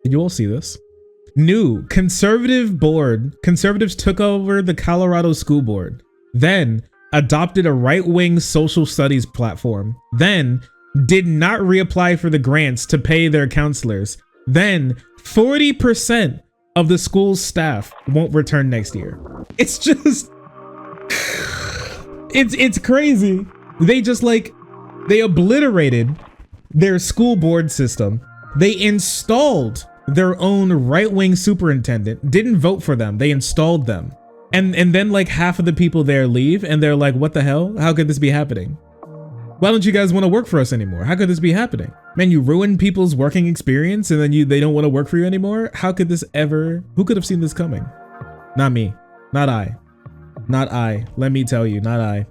You all see this. New conservatives took over the Colorado school board, then adopted a right-wing social studies platform, then did not reapply for the grants to pay their counselors, then 40% of the school's staff won't return next year. It's just, it's crazy. They obliterated their school board system. They installed their own right-wing superintendent, didn't vote for them, they installed them. And then like half of the people there leave and they're like, what the hell? How could this be happening? Why don't you guys want to work for us anymore? How could this be happening? Man, you ruin people's working experience and then they don't want to work for you anymore? How could this ever, who could have seen this coming? Not me, not I. Let me tell you, not I.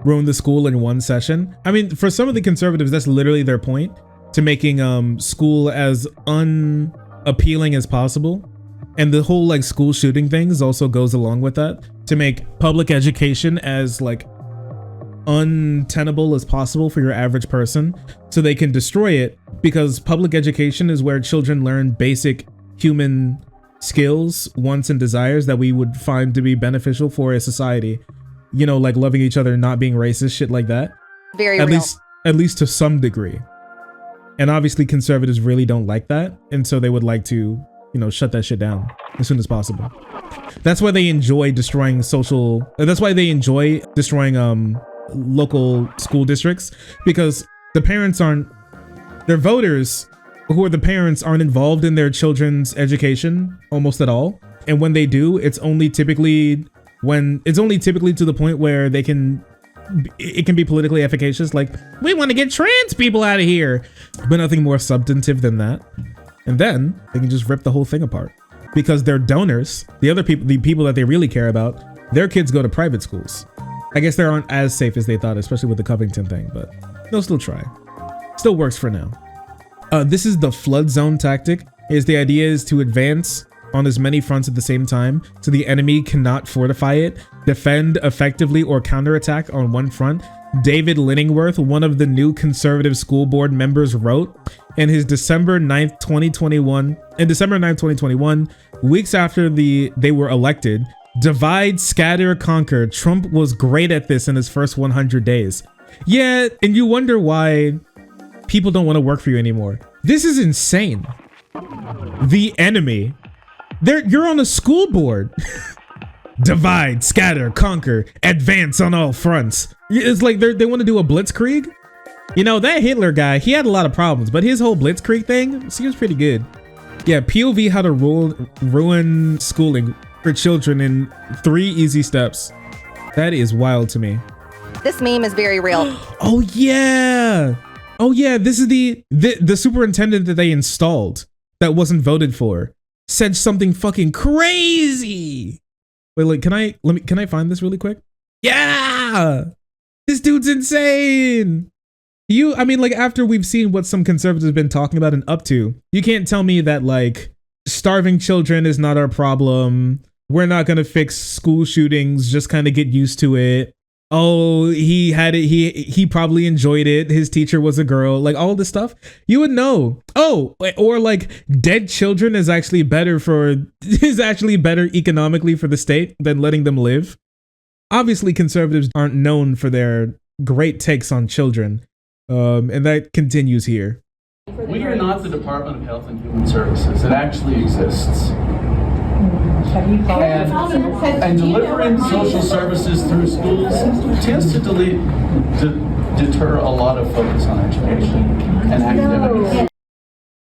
Ruin the school in one session. I mean, for some of the conservatives, that's literally their point, to making school as unappealing as possible. And the whole like school shooting things also goes along with that, to make public education as like untenable as possible for your average person so they can destroy it, because public education is where children learn basic human skills, wants, and desires that we would find to be beneficial for a society. You know, like loving each other, not being racist, shit like that. Very real. At least to some degree. And obviously conservatives really don't like that. And so they would like to, you know, shut that shit down as soon as possible. That's why they enjoy destroying local school districts, because the parents their voters who are the parents aren't involved in their children's education almost at all. And when they do, it's only typically to the point where it can be politically efficacious, like, we want to get trans people out of here, but nothing more substantive than that. And then they can just rip the whole thing apart, because their donors, the people that they really care about, their kids go to private schools. I guess they aren't as safe as they thought, especially with the Covington thing, but they'll still try. Still works for now. This is the flood zone tactic. The idea is to advance on as many fronts at the same time so the enemy cannot fortify it, defend effectively, or counterattack on one front. David Lenningworth, one of the new conservative school board members, wrote in his December 9th, 2021, weeks after they were elected, divide, scatter, conquer. Trump was great at this in his first 100 days. Yeah, and you wonder why people don't want to work for you anymore. This is insane. The enemy. You're on a school board. Divide, scatter, conquer, advance on all fronts. It's like they want to do a blitzkrieg. You know, that Hitler guy, he had a lot of problems, but his whole blitzkrieg thing seems pretty good. Yeah, POV how to ruin schooling for children in 3 easy steps. That is wild to me. This meme is very real. Oh yeah. This is the superintendent that they installed that wasn't voted for said something fucking crazy. Wait, can I find this really quick? Yeah, this dude's insane. After we've seen what some conservatives have been talking about and up to, you can't tell me that like starving children is not our problem. We're not gonna fix school shootings. Just kind of get used to it. Oh, he had it. He probably enjoyed it. His teacher was a girl. Like all this stuff, you would know. Oh, or like dead children is actually better economically for the state than letting them live. Obviously, conservatives aren't known for their great takes on children, and that continues here. We are not the Department of Health and Human Services. It actually exists. And delivering social services through schools tends to deter a lot of focus on education and academics.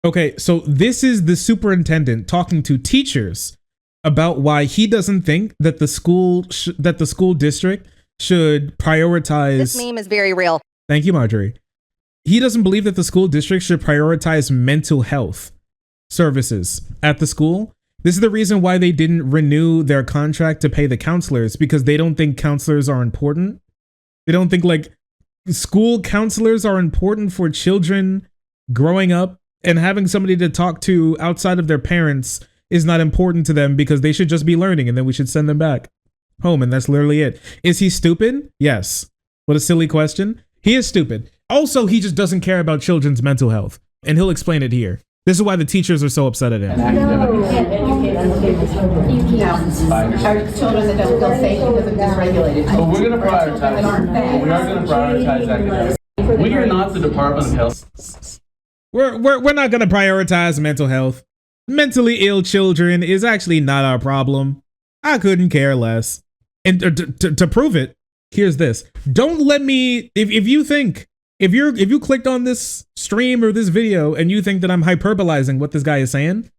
Okay, so this is the superintendent talking to teachers about why he doesn't think that the school district should prioritize. This meme is very real. Thank you, Marjorie. He doesn't believe that the school district should prioritize mental health services at the school. This is the reason why they didn't renew their contract to pay the counselors, because they don't think counselors are important. They don't think like school counselors are important for children growing up, and having somebody to talk to outside of their parents is not important to them, because they should just be learning and then we should send them back home. And that's literally it. Is he stupid? Yes. What a silly question. He is stupid. Also, he just doesn't care about children's mental health, and he'll explain it here. This is why the teachers are so upset at and him. academic. Our children that don't feel safe because of dysregulated. But we're going to prioritize. We are going to prioritize academics. We are not the Department of Health. We're not going to prioritize mental health. Mentally ill children is actually not our problem. I couldn't care less. And to prove it, here's this. Don't let me, if you clicked on this stream or this video and you think that I'm hyperbolizing what this guy is saying,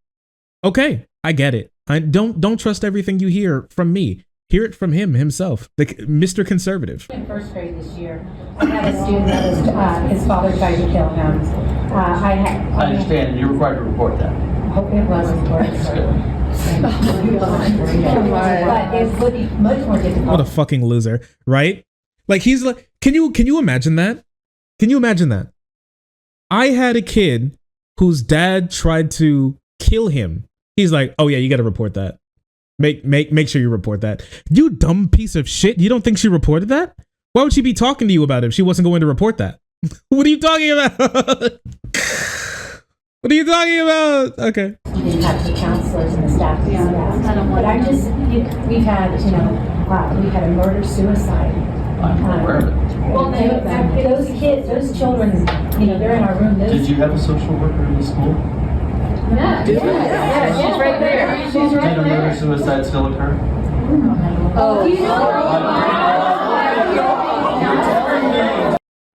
okay, I get it. Don't trust everything you hear from me. Hear it from him himself, Mr. Conservative. In first grade this year, I had a student that was, his father tried to kill him. I understand. You're required to report that. I hope it wasn't for it. But it would be much more difficult. What a fucking loser, right? Like he's like, can you imagine that? Can you imagine that? I had a kid whose dad tried to kill him. He's like, oh yeah, you got to report that. Make sure you report that. You dumb piece of shit. You don't think she reported that? Why would she be talking to you about it if she wasn't going to report that? What are you talking about? What are you talking about? Okay. You didn't have the counselors and the staff to do that. But I'm just, we've had, we had a murder-suicide. I'm aware of it. Well, those kids, those children, they're in our room. Did you have a social worker in the school? Yeah, she's right there. She's right Did a there. murder-suicide still occur?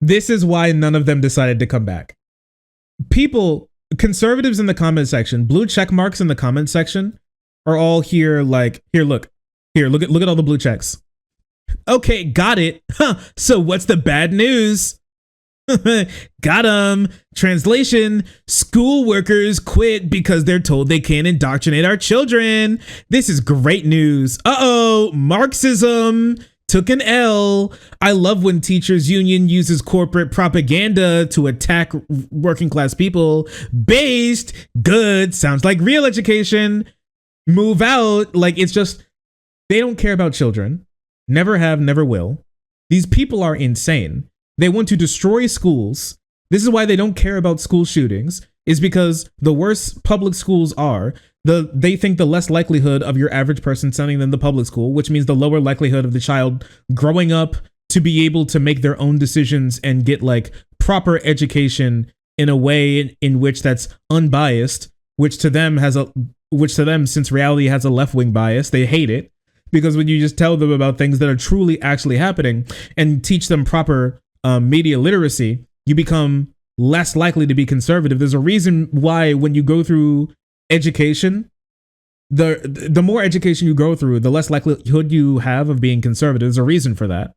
This is why none of them decided to come back. Conservatives in the comment section, blue check marks in the comment section are all here like, look at all the blue checks. Okay, got it. Huh, so what's the bad news? Got 'em. Translation, school workers quit because they're told they can't indoctrinate our children. This is great news. Uh-oh, Marxism took an L. I love when teachers union uses corporate propaganda to attack working class people. Based, good, sounds like real education. Move out, like it's just, they don't care about children. Never have, never will. These people are insane. They want to destroy schools. This is why they don't care about school shootings, is because the worse public schools are, they think the less likelihood of your average person sending them to public school, which means the lower likelihood of the child growing up to be able to make their own decisions and get like proper education in a way in which that's unbiased, which to them, since reality has a left-wing bias, they hate it. Because when you just tell them about things that are truly actually happening and teach them proper media literacy, you become less likely to be conservative. There's a reason why when you go through education, the more education you go through, the less likelihood you have of being conservative. There's a reason for that.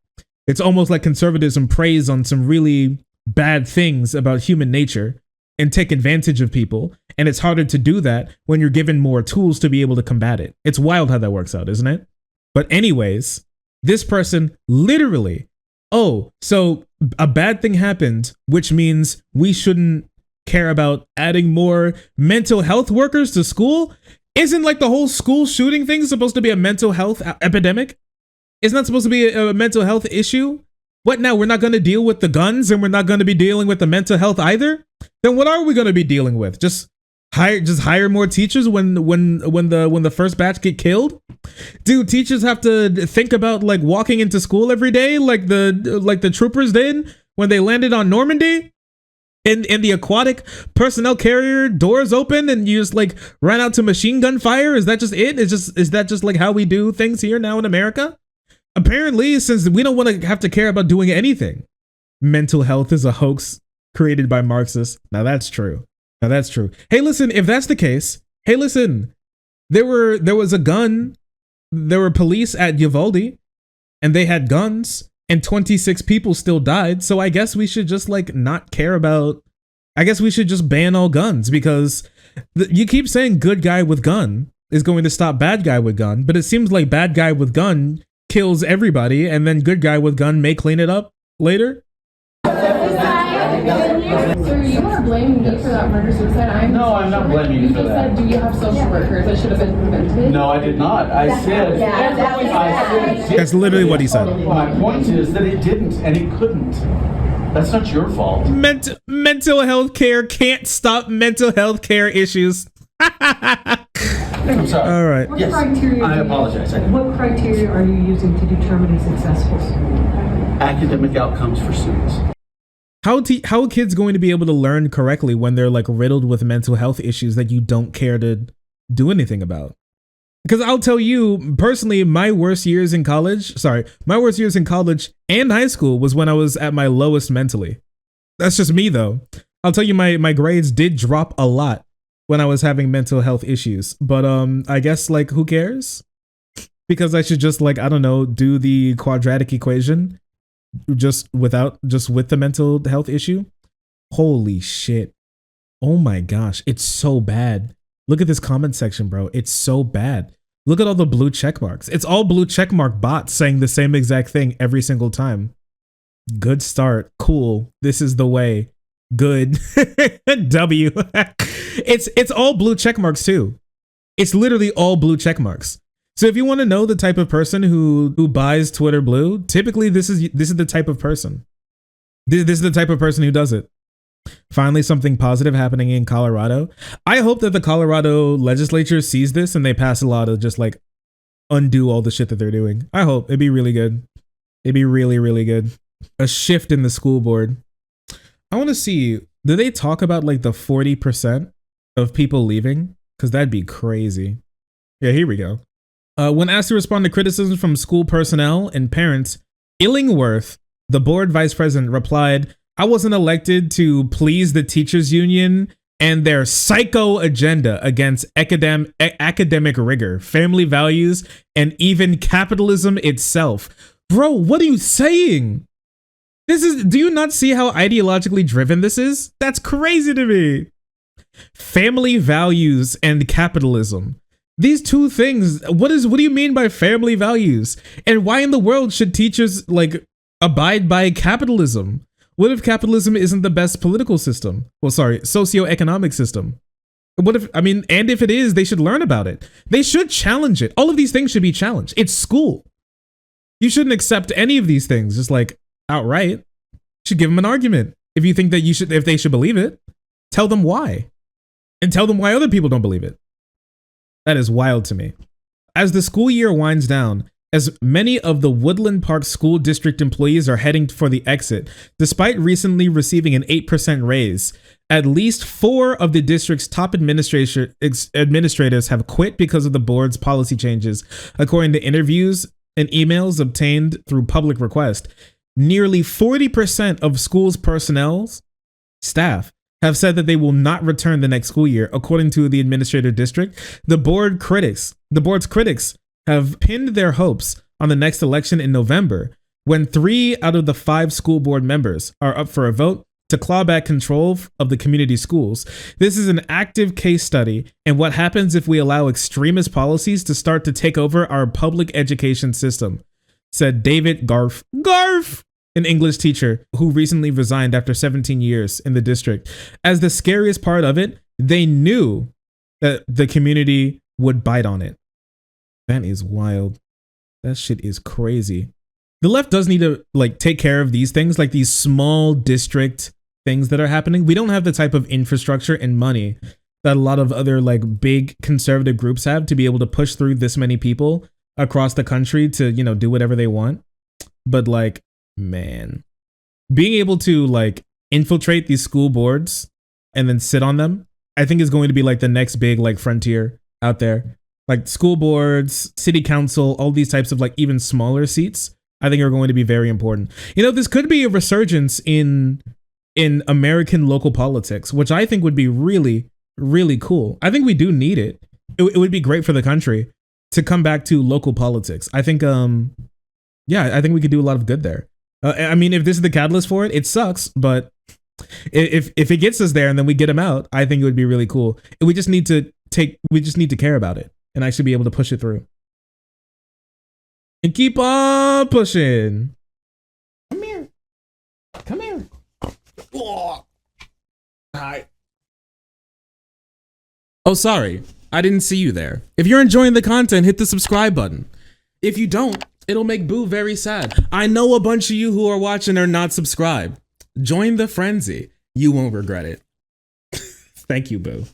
It's almost like conservatism preys on some really bad things about human nature and take advantage of people. And it's harder to do that when you're given more tools to be able to combat it. It's wild how that works out, isn't it? But anyways, this person literally, so a bad thing happened, which means we shouldn't care about adding more mental health workers to school? Isn't like the whole school shooting thing supposed to be a mental health epidemic? Isn't that supposed to be a mental health issue? What now? We're not going to deal with the guns and we're not going to be dealing with the mental health either? Then what are we going to be dealing with? Just hire more teachers when the first batch get killed? Do teachers have to think about like walking into school every day like the troopers did when they landed on Normandy? In the aquatic personnel carrier, doors open and you just like ran out to machine gun fire? Is that just it? Is that just like how we do things here now in America? Apparently, since we don't want to have to care about doing anything. Mental health is a hoax created by Marxists. Now that's true. Hey, listen, if that's the case, there was a gun. There were police at Uvalde and they had guns and 26 people still died. So I guess we should just like not care about, I guess we should just ban all guns because you keep saying good guy with gun is going to stop bad guy with gun, but it seems like bad guy with gun kills everybody and then good guy with gun may clean it up later. So you are blaming me for that murder-suicide? No, I'm not blaming you for that. You said, do you have social workers that should have been prevented? No, I did not. I said. That's literally what he said. My point is that it didn't and it couldn't. That's not your fault. Mental health care can't stop mental health care issues. I'm sorry. All right. What Yes, criteria? I apologize. What criteria are you using to determine a successful school? Academic outcomes for students. How are kids going to be able to learn correctly when they're like riddled with mental health issues that you don't care to do anything about? Because I'll tell you personally, my worst years in college and high school was when I was at my lowest mentally. That's just me though. I'll tell you, my grades did drop a lot when I was having mental health issues, but I guess like who cares? Because I should just like, I don't know, do the quadratic equation just with the mental health issue. Holy shit. Oh my gosh, it's so bad. Look at this comment section, bro. It's so bad. Look at all the blue check marks. It's all blue check mark bots saying the same exact thing every single time. Good start. Cool. This is the way. Good. W. It's all blue check marks too. It's literally all blue check marks. So if you want to know the type of person who buys Twitter blue, typically this is the type of person. This is the type of person who does it. Finally, something positive happening in Colorado. I hope that the Colorado legislature sees this and they pass a law to just like undo all the shit that they're doing. I hope. It'd be really good. It'd be really, really good. A shift in the school board. I want to see, do they talk about like the 40% of people leaving? Because that'd be crazy. Yeah, here we go. When asked to respond to criticism from school personnel and parents, Illingworth, the board vice president, replied, "I wasn't elected to please the teachers union and their psycho agenda against academic rigor, family values, and even capitalism itself." Bro, what are you saying? Do you not see how ideologically driven this is? That's crazy to me. Family values and capitalism. These two things, what do you mean by family values? And why in the world should teachers like abide by capitalism? What if capitalism isn't the best political system? Well, sorry, socioeconomic system. And if it is, they should learn about it. They should challenge it. All of these things should be challenged. It's school. You shouldn't accept any of these things just like outright. You should give them an argument. If you think that if they should believe it, tell them why. And tell them why other people don't believe it. That is wild to me. As the school year winds down, as many of the Woodland Park School District employees are heading for the exit, despite recently receiving an 8% raise, at least 4 of the district's top administrators have quit because of the board's policy changes, according to interviews and emails obtained through public request. Nearly 40% of schools' staff have said that they will not return the next school year, according to the administrative district. The board's critics have pinned their hopes on the next election in November, when 3 out of the 5 school board members are up for a vote to claw back control of the community schools. This is an active case study in what happens if we allow extremist policies to start to take over our public education system, said David Garf, an English teacher who recently resigned after 17 years in the district. As the scariest part of it, they knew that the community would bite on it. That is wild. That shit is crazy. The left does need to like take care of these things, like these small district things that are happening. We don't have the type of infrastructure and money that a lot of other like big conservative groups have to be able to push through this many people across the country to, do whatever they want. But like, man, being able to like infiltrate these school boards and then sit on them, I think is going to be like the next big like frontier out there. Like school boards, city council, all these types of like even smaller seats, I think are going to be very important. This could be a resurgence in American local politics, which I think would be really, really cool. I think we do need it. It would be great for the country to come back to local politics. I think, I think we could do a lot of good there. If this is the catalyst for it, it sucks, but if it gets us there and then we get them out, I think it would be really cool. We just need to care about it and actually be able to push it through. And keep on pushing. Come here. Oh. Hi. Oh, sorry. I didn't see you there. If you're enjoying the content, hit the subscribe button. If you don't, it'll make Boo very sad. I know a bunch of you who are watching are not subscribed. Join the frenzy. You won't regret it. Thank you, Boo.